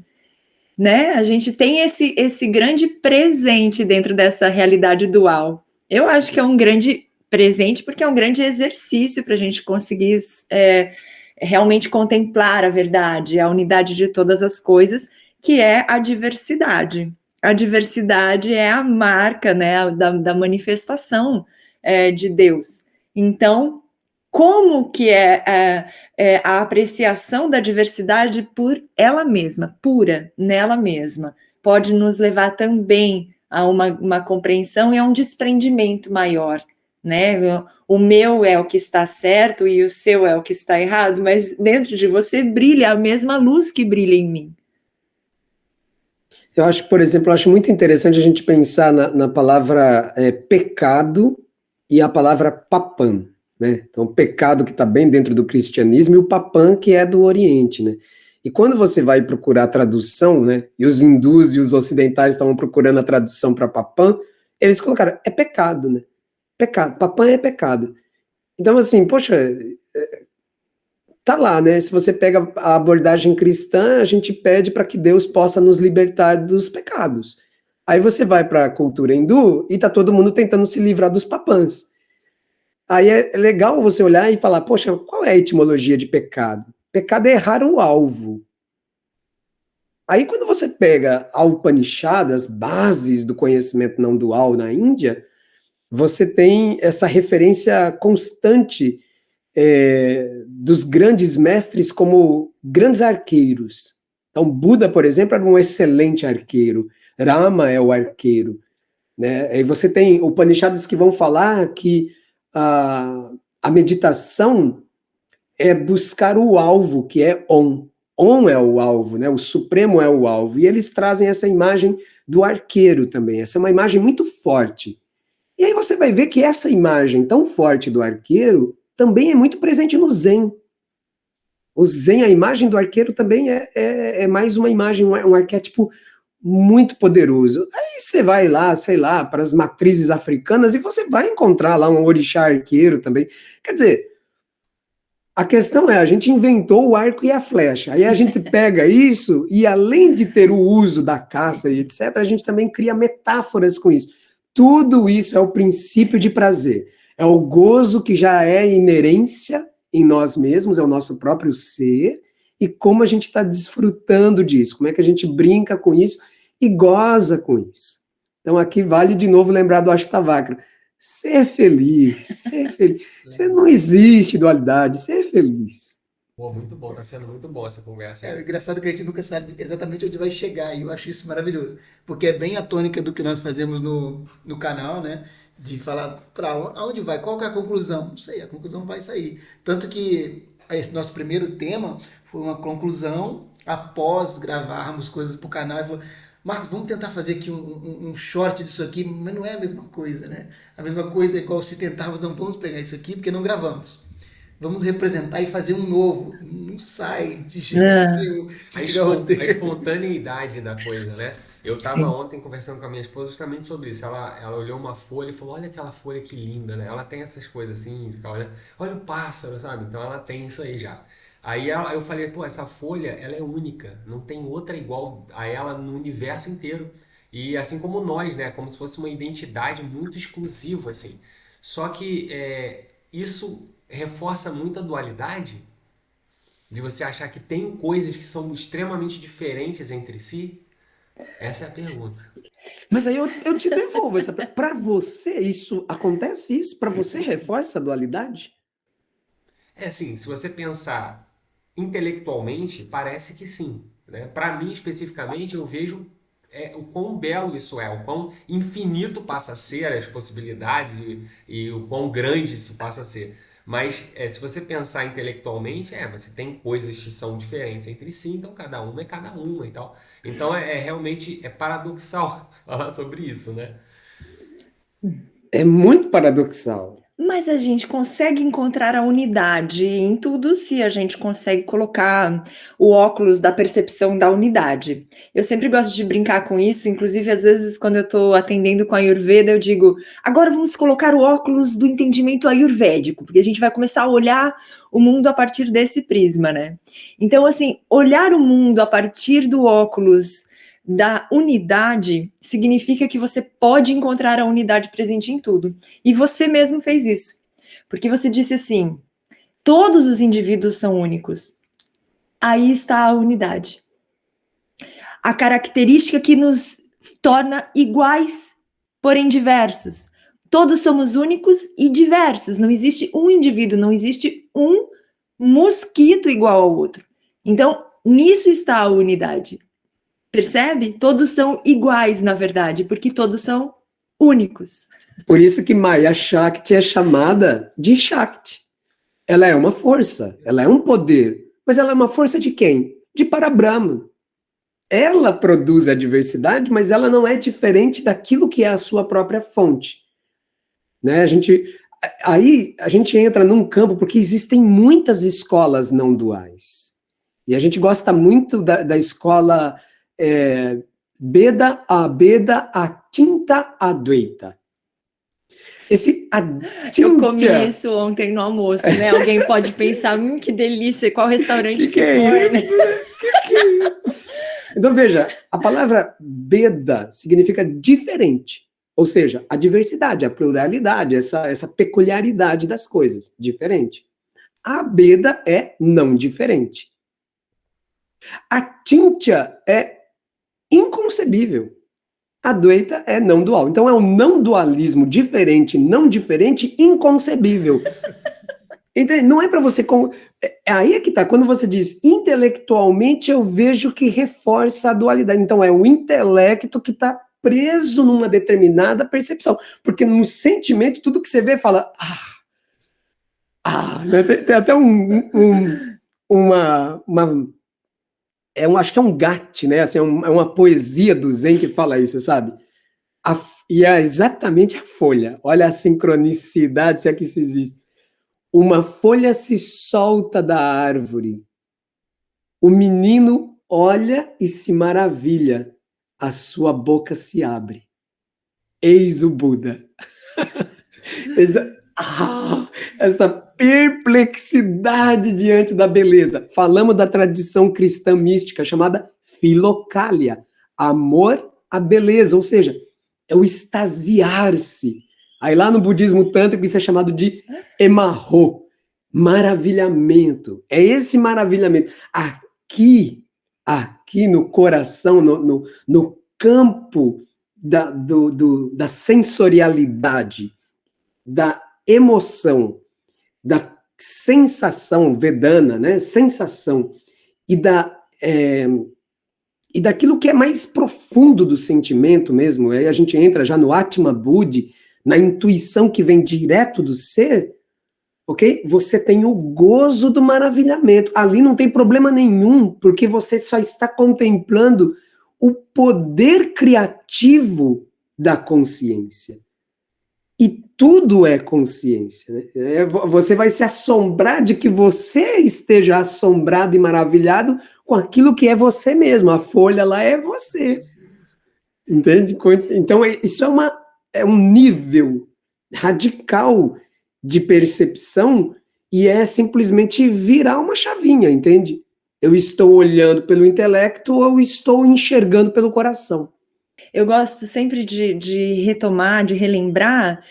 né? A gente tem esse grande presente dentro dessa realidade dual. Eu acho que é um grande presente, porque é um grande exercício para a gente conseguir realmente contemplar a verdade, a unidade de todas as coisas, que é a diversidade. A diversidade é a marca, né, da manifestação de Deus. Então, como que é a apreciação da diversidade por ela mesma, pura, nela mesma, pode nos levar também a uma compreensão e a um desprendimento maior, né? O meu é o que está certo e o seu é o que está errado, mas dentro de você brilha a mesma luz que brilha em mim. Eu acho, por exemplo, eu acho muito interessante a gente pensar na palavra pecado e a palavra papam, né? Então, o pecado que está bem dentro do cristianismo e o papam que é do Oriente, né? E quando você vai procurar a tradução, né? E os hindus e os ocidentais estavam procurando a tradução para papam, eles colocaram, é pecado, né? Pecado, papam é pecado. Então, assim, poxa, tá lá, né? Se você pega a abordagem cristã, a gente pede para que Deus possa nos libertar dos pecados. Aí você vai para a cultura hindu e tá todo mundo tentando se livrar dos papãs. Aí é legal você olhar e falar, poxa, qual é a etimologia de pecado? Pecado é errar o alvo. Aí quando você pega a Upanishad, as bases do conhecimento não dual na Índia, você tem essa referência constante dos grandes mestres como grandes arqueiros. Então, Buda, por exemplo, era um excelente arqueiro. Rama é o arqueiro. Né? Aí você tem Upanishads que vão falar que a meditação é buscar o alvo, que é Om. Om é o alvo, né? O Supremo é o alvo. E eles trazem essa imagem do arqueiro também. Essa é uma imagem muito forte. E aí você vai ver que essa imagem tão forte do arqueiro também é muito presente no Zen. O Zen, a imagem do arqueiro também é mais uma imagem, um arquétipo muito poderoso. Aí você vai lá, sei lá, para as matrizes africanas e você vai encontrar lá um orixá arqueiro também. Quer dizer, a questão é, a gente inventou o arco e a flecha. Aí a gente pega isso e além de ter o uso da caça e etc., a gente também cria metáforas com isso. Tudo isso é o princípio de prazer. É o gozo que já é inerência em nós mesmos, é o nosso próprio ser, e como a gente está desfrutando disso, como é que a gente brinca com isso e goza com isso. Então aqui vale de novo lembrar do Ashtavakra. Ser feliz, ser feliz. Você não existe dualidade, ser feliz. Pô, muito bom, tá sendo muito bom essa conversa. É engraçado que a gente nunca sabe exatamente onde vai chegar, e eu acho isso maravilhoso. Porque é bem a tônica do que nós fazemos no canal, né? De falar para aonde vai, qual que é a conclusão? Não sei, a conclusão vai sair. Tanto que esse nosso primeiro tema foi uma conclusão após gravarmos coisas pro canal. E falou, Marcos, vamos tentar fazer aqui um short disso aqui, mas não é a mesma coisa, né? A mesma coisa é igual se tentarmos, não vamos pegar isso aqui porque não gravamos. Vamos representar e fazer um novo. Não sai de jeito nenhum. A espontaneidade da coisa, né? Eu tava ontem conversando com a minha esposa justamente sobre isso. Ela olhou uma folha e falou, olha aquela folha que linda, né? Ela tem essas coisas assim, fica olhando, olha o pássaro, sabe? Então ela tem isso aí já. Aí eu falei, pô, essa folha, ela é única. Não tem outra igual a ela no universo inteiro. E assim como nós, né? Como se fosse uma identidade muito exclusiva, assim. Só que isso reforça muito a dualidade de você achar que tem coisas que são extremamente diferentes entre si. Essa é a pergunta. Mas aí eu te devolvo essa pergunta. Para você, isso acontece isso? Para você reforça a dualidade? É assim, se você pensar intelectualmente, parece que sim, né? Para mim, especificamente, eu vejo o quão belo isso é, o quão infinito passa a ser as possibilidades e o quão grande isso passa a ser. Mas se você pensar intelectualmente, você tem coisas que são diferentes entre si, então cada uma é cada uma e tal. Então realmente paradoxal falar sobre isso, né? É muito paradoxal. Mas a gente consegue encontrar a unidade em tudo se a gente consegue colocar o óculos da percepção da unidade. Eu sempre gosto de brincar com isso, inclusive às vezes quando eu estou atendendo com a Ayurveda eu digo, agora vamos colocar o óculos do entendimento ayurvédico, porque a gente vai começar a olhar o mundo a partir desse prisma, né? Então assim, olhar o mundo a partir do óculos da unidade significa que você pode encontrar a unidade presente em tudo. E você mesmo fez isso. Porque você disse assim, todos os indivíduos são únicos. Aí está a unidade. A característica que nos torna iguais, porém diversos. Todos somos únicos e diversos. Não existe um indivíduo, não existe um mosquito igual ao outro. Então, nisso está a unidade. Percebe? Todos são iguais, na verdade, porque todos são únicos. Por isso que Maya Shakti é chamada de Shakti. Ela é uma força, ela é um poder. Mas ela é uma força de quem? De Parabrahma. Ela produz a diversidade, mas ela não é diferente daquilo que é a sua própria fonte. Né? Aí a gente entra num campo, porque existem muitas escolas não duais. E a gente gosta muito da escola Beda, Abeda, Atinta, Advaita. Eu comi isso ontem no almoço, né? Alguém pode pensar, que delícia, qual restaurante que é isso? Né? Que é isso? Então veja, a palavra Beda significa diferente, ou seja, a diversidade, a pluralidade, essa peculiaridade das coisas, diferente. A Beda é não diferente. A Tintya é inconcebível. A Advaita é não dual. Então é um não dualismo diferente, não diferente, inconcebível. Então, não é para você... Aí é que tá. Quando você diz intelectualmente, eu vejo que reforça a dualidade. Então é o intelecto que está preso numa determinada percepção. Porque no sentimento, tudo que você vê, fala... Né? Tem até acho que é um gato, né? Assim, é uma poesia do Zen que fala isso, sabe? E é exatamente a folha. Olha a sincronicidade, se é que isso existe. Uma folha se solta da árvore. O menino olha e se maravilha. A sua boca se abre. Eis o Buda. Essa perplexidade diante da beleza. Falamos da tradição cristã mística chamada filocália, amor à beleza, ou seja, é o extasiar-se. Aí lá no budismo tântrico isso é chamado de emarro, maravilhamento. É esse maravilhamento. Aqui no coração, no campo da sensorialidade, da emoção, da sensação vedana, né? Sensação, e daquilo que é mais profundo do sentimento mesmo, aí a gente entra já no Atma Buddhi, na intuição que vem direto do ser, ok? Você tem o gozo do maravilhamento. Ali não tem problema nenhum, porque você só está contemplando o poder criativo da consciência. E tudo é consciência. Né? Você vai se assombrar de que você esteja assombrado e maravilhado com aquilo que é você mesmo. A folha lá é você. Entende? Então, isso é um nível radical de percepção e é simplesmente virar uma chavinha, entende? Eu estou olhando pelo intelecto ou eu estou enxergando pelo coração. Eu gosto sempre de retomar, de relembrar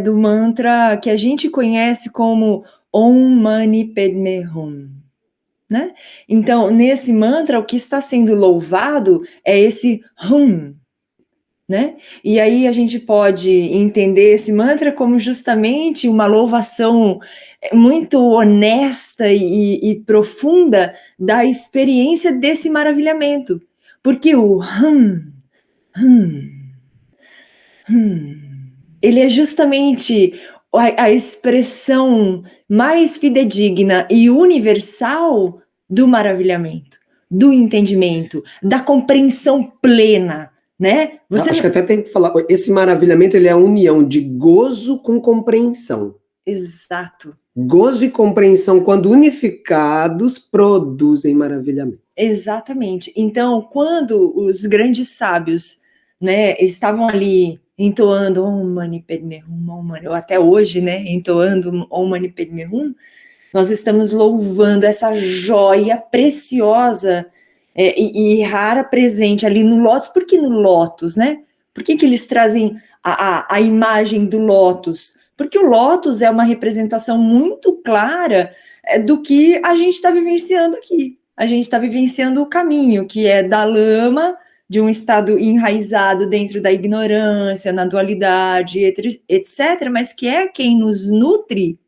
do mantra que a gente conhece como Om Mani Padme Hum. Né? Então, nesse mantra, o que está sendo louvado é esse Hum. Né? E aí a gente pode entender esse mantra como justamente uma louvação muito honesta e profunda da experiência desse maravilhamento. Porque o ele é justamente a expressão mais fidedigna e universal do maravilhamento, do entendimento, da compreensão plena, né? Acho que até tem que falar, esse maravilhamento ele é a união de gozo com compreensão. Exato. Gozo e compreensão, quando unificados, produzem maravilhamento. Exatamente. Então, quando os grandes sábios, né, estavam ali entoando Om Mani Padme Hum, Om Mani, ou até hoje, né, entoando Om Mani Padme Hum, nós estamos louvando essa joia preciosa e rara presente ali no lótus. Por que no lótus, né? Por que eles trazem a imagem do lótus? Porque o lótus é uma representação muito clara do que a gente está vivenciando aqui. A gente está vivenciando o caminho, que é da lama, de um estado enraizado dentro da ignorância, na dualidade, etc., mas que é quem nos nutre,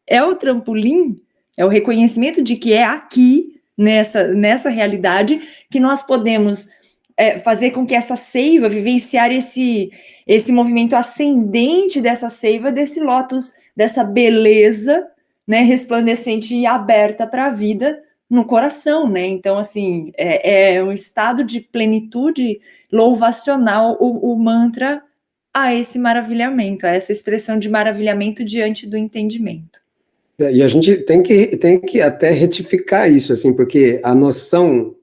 é o trampolim, é o reconhecimento de que é aqui, nessa realidade, que nós podemos fazer com que essa seiva, vivenciar esse movimento ascendente dessa seiva, desse lótus, dessa beleza, né, resplandecente e aberta para a vida, no coração, né? Então, assim, é um estado de plenitude louvacional, o mantra a esse maravilhamento, a essa expressão de maravilhamento diante do entendimento. E a gente tem que até retificar isso, assim, porque a noção,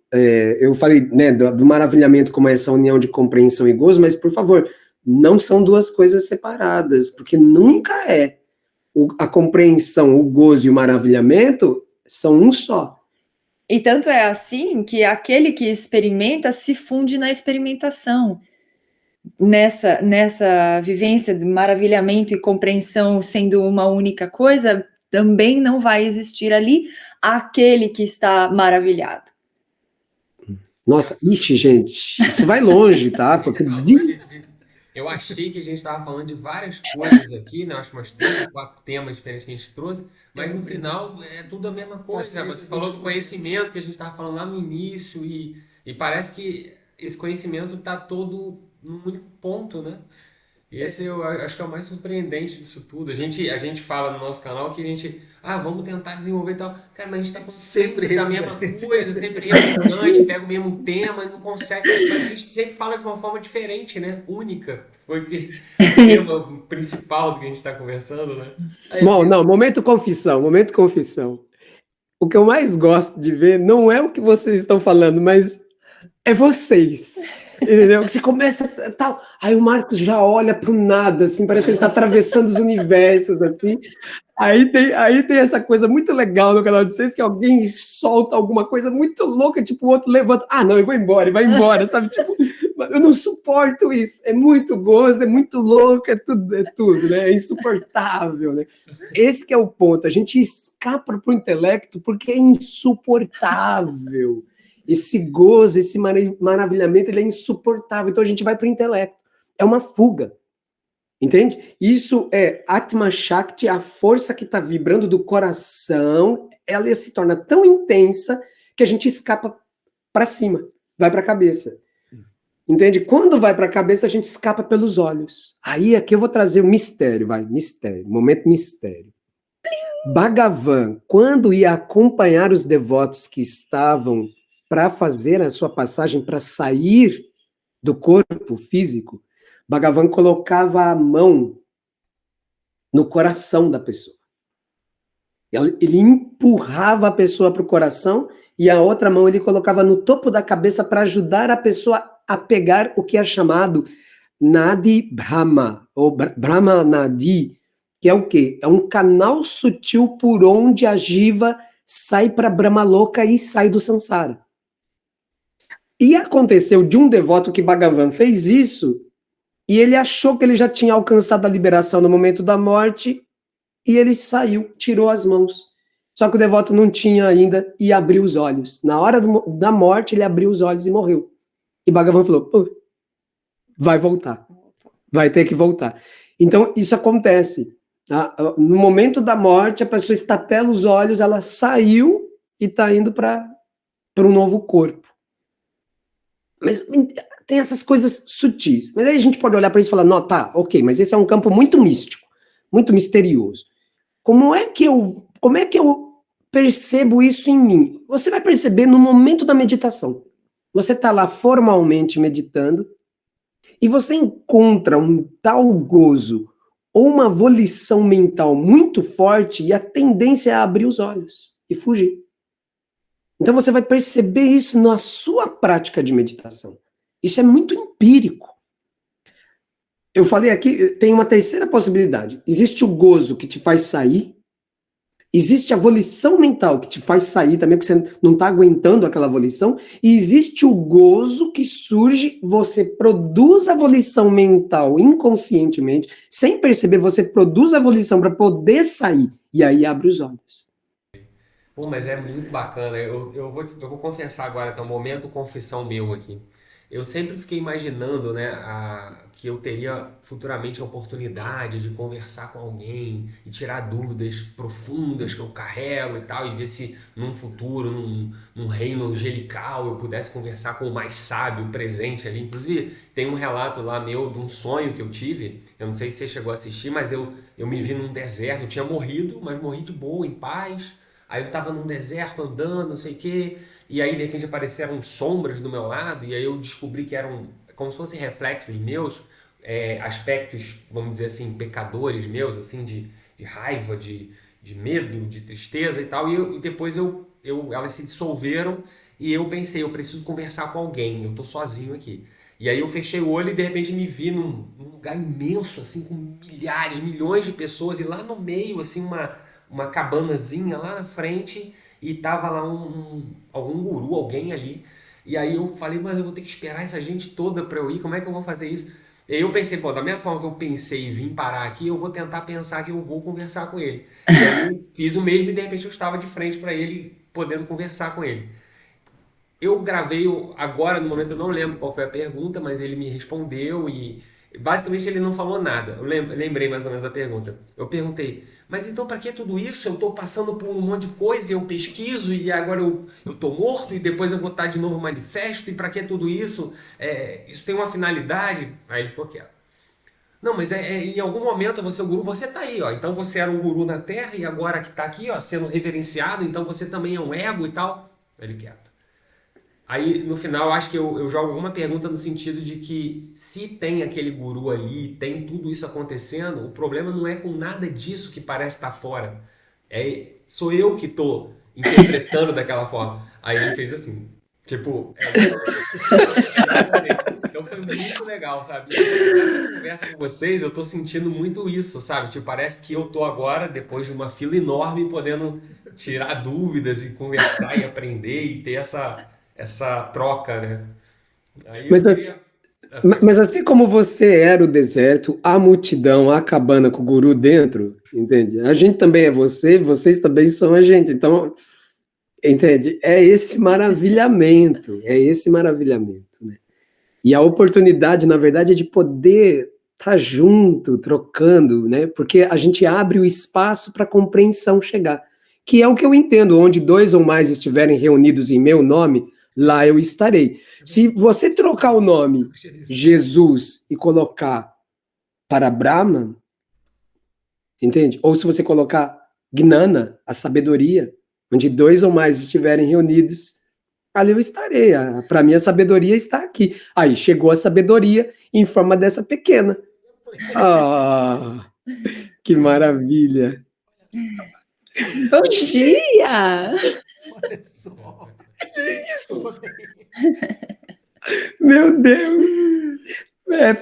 eu falei, né, do maravilhamento como essa união de compreensão e gozo, mas, por favor, não são duas coisas separadas, porque nunca é. A compreensão, o gozo e o maravilhamento são um só. E tanto é assim que aquele que experimenta se funde na experimentação. Nessa vivência de maravilhamento e compreensão sendo uma única coisa, também não vai existir ali aquele que está maravilhado. Nossa, ixi, gente, isso vai longe, tá? Porque eu achei que a gente estava falando de várias coisas aqui, né? Acho umas 3 ou 4 temas diferentes que a gente trouxe, mas no final é tudo a mesma coisa. Você falou do conhecimento que a gente estava falando lá no início e parece que esse conhecimento está todo num único ponto, né? Esse eu acho que é o mais surpreendente disso tudo. A gente fala no nosso canal que a gente, vamos tentar desenvolver e tal. Cara, mas a gente tá falando sempre da mesma coisa, sempre redundante, pega o mesmo tema e não consegue. Mas a gente sempre fala de uma forma diferente, né? Única. Foi o tema principal do que a gente tá conversando, né? Bom, não, momento confissão. O que eu mais gosto de ver não é o que vocês estão falando, mas é vocês. Entendeu? Que você começa tal, aí o Marcos já olha para o nada, assim, parece que ele está atravessando os universos, assim. Aí tem essa coisa muito legal no canal de vocês, que alguém solta alguma coisa muito louca, tipo, o outro levanta, não, eu vou embora, e vai embora, sabe? Tipo, eu não suporto isso, é muito gozo, é muito louco, é tudo, né? É insuportável, né? Esse que é o ponto, a gente escapa para o intelecto porque é insuportável. Esse gozo, esse maravilhamento, ele é insuportável. Então a gente vai para o intelecto. É uma fuga. Entende? Isso é Atma Shakti, a força que está vibrando do coração. Ela se torna tão intensa que a gente escapa para cima, vai para a cabeça. Entende? Quando vai para a cabeça, a gente escapa pelos olhos. Aí aqui eu vou trazer o mistério, momento mistério. Bhagavan, quando ia acompanhar os devotos que estavam para fazer a sua passagem, para sair do corpo físico, Bhagavan colocava a mão no coração da pessoa. Ele empurrava a pessoa para o coração e a outra mão ele colocava no topo da cabeça para ajudar a pessoa a pegar o que é chamado Nadi Brahma, ou Brahma Nadi, que é o quê? É um canal sutil por onde a jiva sai para Brahmaloka e sai do Sansara. E aconteceu de um devoto que Bhagavan fez isso, e ele achou que ele já tinha alcançado a liberação no momento da morte, e ele saiu, tirou as mãos. Só que o devoto não tinha ainda, e abriu os olhos. Na hora da morte, ele abriu os olhos e morreu. E Bhagavan falou, vai voltar. Vai ter que voltar. Então, isso acontece. No momento da morte, a pessoa estatela os olhos, ela saiu e está indo para um novo corpo. Mas tem essas coisas sutis. Mas aí a gente pode olhar para isso e falar, não, tá, ok, mas esse é um campo muito místico, muito misterioso. Como é que eu percebo isso em mim? Você vai perceber no momento da meditação. Você está lá formalmente meditando e você encontra um tal gozo ou uma volição mental muito forte e a tendência é abrir os olhos e fugir. Então você vai perceber isso na sua prática de meditação. Isso é muito empírico. Eu falei aqui, tem uma terceira possibilidade. Existe o gozo que te faz sair, Existe a volição mental que te faz sair também, porque você não está aguentando aquela volição, e existe o gozo que surge, você produz a volição mental inconscientemente, sem perceber, você produz a volição para poder sair, e aí abre os olhos. Pô, mas é muito bacana. Eu vou confessar agora, tá um momento confissão meu aqui. Eu sempre fiquei imaginando, né, que eu teria futuramente a oportunidade de conversar com alguém e tirar dúvidas profundas que eu carrego e tal, e ver se num futuro, num reino angelical, eu pudesse conversar com o mais sábio presente ali. Inclusive, tem um relato lá meu de um sonho que eu tive. Eu não sei se você chegou a assistir, mas eu me vi num deserto. Eu tinha morrido, mas morri de boa, em paz. Aí eu tava num deserto andando, não sei o quê, e aí de repente apareceram sombras do meu lado, e aí eu descobri que eram como se fossem reflexos meus, aspectos, vamos dizer assim, pecadores meus, assim, de raiva, de medo, de tristeza e tal, e depois elas se dissolveram, e eu pensei, eu preciso conversar com alguém, eu tô sozinho aqui. E aí eu fechei o olho e de repente me vi num lugar imenso, assim, com milhares, milhões de pessoas, e lá no meio, assim, uma cabanazinha lá na frente, e tava lá algum guru, alguém ali. E aí eu falei, mas eu vou ter que esperar essa gente toda para eu ir, como é que eu vou fazer isso? E aí eu pensei, pô, da mesma forma que eu pensei em vir parar aqui, eu vou tentar pensar que eu vou conversar com ele. E aí eu fiz o mesmo e de repente eu estava de frente para ele, podendo conversar com ele. Eu gravei agora, no momento eu não lembro qual foi a pergunta, mas ele me respondeu e basicamente ele não falou nada. Eu lembrei mais ou menos a pergunta. Eu perguntei, mas então para que tudo isso? Eu estou passando por um monte de coisa e eu pesquiso e agora eu tô morto e depois eu vou estar de novo manifesto e para que tudo isso? Isso tem uma finalidade? Aí ele ficou quieto. Não, mas em algum momento eu vou ser o guru, você tá aí, ó. Então você era um guru na Terra e agora que tá aqui, ó, sendo reverenciado, então você também é um ego e tal. Aí ele quieto. Aí, no final, eu acho que eu jogo alguma pergunta no sentido de que se tem aquele guru ali, tem tudo isso acontecendo, o problema não é com nada disso que parece estar fora. Sou eu que estou interpretando daquela forma. Aí ele fez assim, tipo... Então foi muito legal, sabe? Nessa conversa com vocês, eu tô sentindo muito isso, sabe? Tipo, parece que eu tô agora, depois de uma fila enorme, podendo tirar dúvidas e conversar e aprender e ter essa troca, né? Aí eu Mas, queria... mas assim como você era o deserto, a multidão, a cabana com o guru dentro, entende? A gente também é você, vocês também são a gente. Então, entende? É esse maravilhamento, né? E a oportunidade, na verdade, é de poder estar junto, trocando, né? Porque a gente abre o espaço para a compreensão chegar. Que é o que eu entendo, onde 2 ou mais estiverem reunidos em meu nome, lá eu estarei. Se você trocar o nome Jesus e colocar para Brahma, entende? Ou se você colocar Gnana, a sabedoria, onde 2 ou mais estiverem reunidos, ali eu estarei. Para mim, a sabedoria está aqui. Aí chegou a sabedoria em forma dessa pequena. Ah, que maravilha! Bom dia! Olha só. Isso! Meu Deus!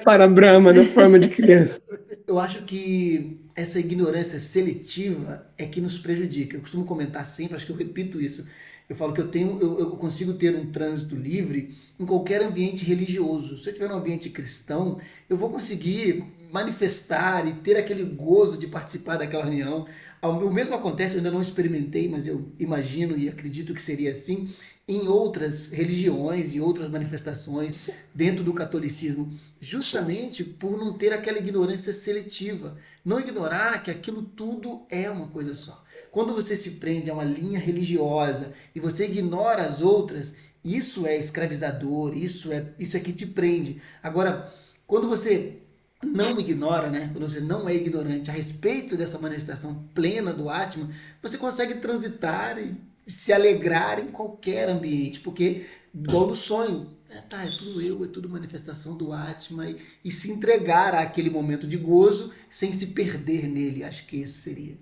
Para Brahma, na forma de criança. Eu acho que essa ignorância seletiva é que nos prejudica. Eu costumo comentar sempre, acho que eu repito isso. Eu falo que eu consigo ter um trânsito livre em qualquer ambiente religioso. Se eu estiver num ambiente cristão, eu vou conseguir manifestar e ter aquele gozo de participar daquela reunião. O mesmo acontece, eu ainda não experimentei, mas eu imagino e acredito que seria assim, em outras religiões e outras manifestações dentro do catolicismo, justamente por não ter aquela ignorância seletiva, não ignorar que aquilo tudo é uma coisa só. Quando você se prende a uma linha religiosa e você ignora as outras, isso é escravizador, isso é que te prende. Agora, quando você não ignora, né? Quando você não é ignorante a respeito dessa manifestação plena do Atman, você consegue transitar e se alegrar em qualquer ambiente, porque, igual no sonho, é tudo eu, é tudo manifestação do Atman, e se entregar àquele momento de gozo sem se perder nele. Acho que esse seria.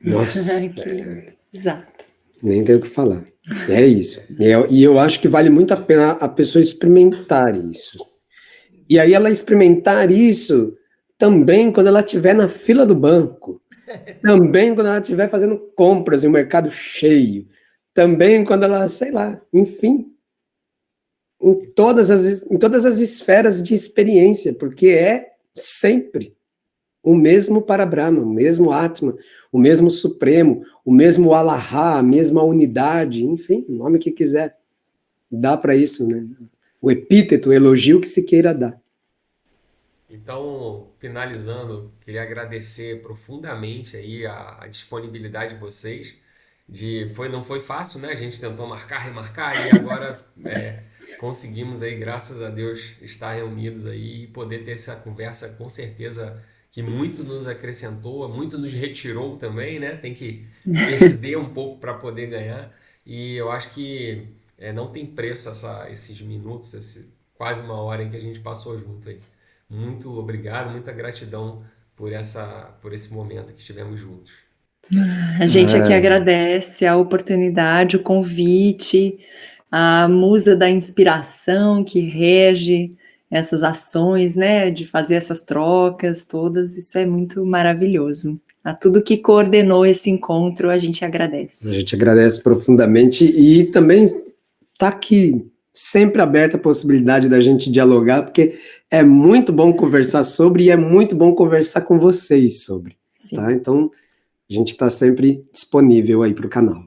Nossa, Exato. nem tenho o que falar. É isso. E eu acho que vale muito a pena a pessoa experimentar isso. E aí ela experimentar isso também quando ela estiver na fila do banco. também quando ela estiver fazendo compras e o mercado cheio, também quando ela, sei lá, enfim, em todas as esferas de experiência, porque é sempre o mesmo Parabrahma, o mesmo Atma, o mesmo Supremo, o mesmo Allahá, a mesma unidade, enfim, o nome que quiser. Dá para isso, né? O epíteto, o elogio que se queira dar. Então, finalizando, queria agradecer profundamente aí a disponibilidade de vocês. Não foi fácil, né? A gente tentou marcar, remarcar e agora conseguimos aí, graças a Deus, estar reunidos aí e poder ter essa conversa com certeza que muito nos acrescentou, muito nos retirou também, né? Tem que perder um pouco para poder ganhar. E eu acho que não tem preço esses minutos, quase uma hora em que a gente passou junto aí. Muito obrigado, muita gratidão por esse momento que tivemos juntos. A gente aqui agradece a oportunidade, o convite, a musa da inspiração que rege essas ações, né, de fazer essas trocas todas, isso é muito maravilhoso. A tudo que coordenou esse encontro, a gente A agradece. gente agradece profundamente e também está aqui sempre aberta a possibilidade da gente dialogar, porque é muito bom conversar sobre e é muito bom conversar com vocês sobre, Sim. tá? Então, a gente está sempre disponível aí para o canal.